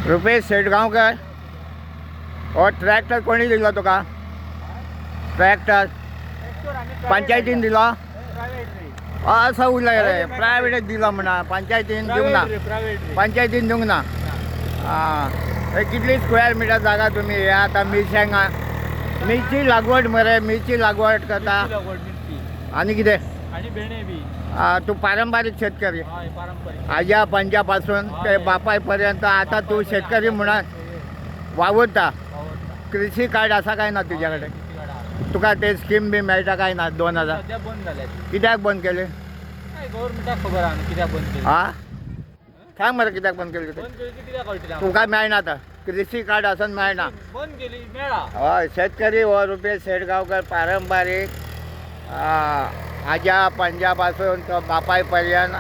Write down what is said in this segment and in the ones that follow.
रुपेश शेटगांवकर हो ट्रॅक्टर कोणी दिलो तुका? ट्रॅक्टर पंचायतीन दिलो? असं उरलं रे, प्रायवेट दिलो म्हणा, पंचायतीन दिवंक ना? पंचायतीन दिवंक ना? हां, कितली स्क्वेअर मिटर जागा तुम्ही हे आता मिरसांगा मिरची लागवड मरे, मिरची लागवड करता आणि कितें? तू पारंपरिक शेतकरी आज्या पंजापासून ते बापाय पर्यंत आता तू शेतकरी म्हणून वावरता. कृषी कार्ड असा काय ना तुझ्याकडे? तुका ते स्कीम बी मेळटा काय ना? 2000 कित्याक बंद केले? हां, सांग मरे कित्याक बंद केले ते? तुका मेळना आता कृषी कार्ड असून मेळना? हय, शेतकरी हो रुपेश शेटगांवकर पारंपरीक आज्या पंजापासून तो बापाय पर्यंत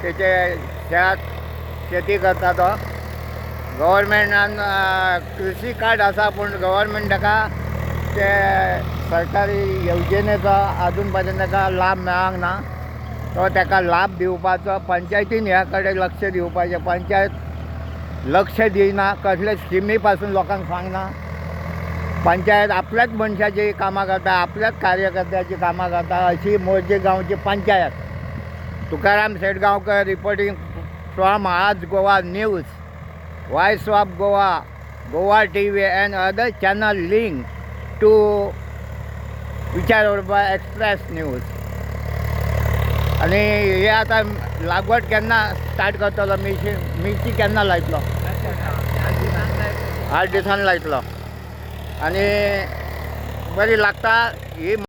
तेचे शेती करता. तो गव्हर्मेंटान कृषी कार्ड आसा पूण गव्हर्मेंट ताका ते सरकारी येवजणेचो अजून पर्यंत ताका लाभ मेळांक ना. तो ताका लाभ दिवपाचो पंचायतीन ह्या कडेन लक्ष दिवपाचें. पंचायत लक्ष दिना, कसले स्किमी पासून लोकांक सांगना. पंचायत आपल्याच मनशाची कामां करता, आपल्याच कार्यकर्त्याची कामां करता. अशी मोरजे गांवची पंचायत. तुकाराम शेटगांवकर रिपोर्टिंग फ्रॉम आज Goa news, voice of Goa, Goa TV and other channel linked to विचार उर्बा एक्सप्रेस न्यूज. आणि हे आता लागवड केन्ना स्टार्ट करतलो? मिरची केन्ना लायतलो? 8 दिसांनी लायतलो. आणि बरी लागता ही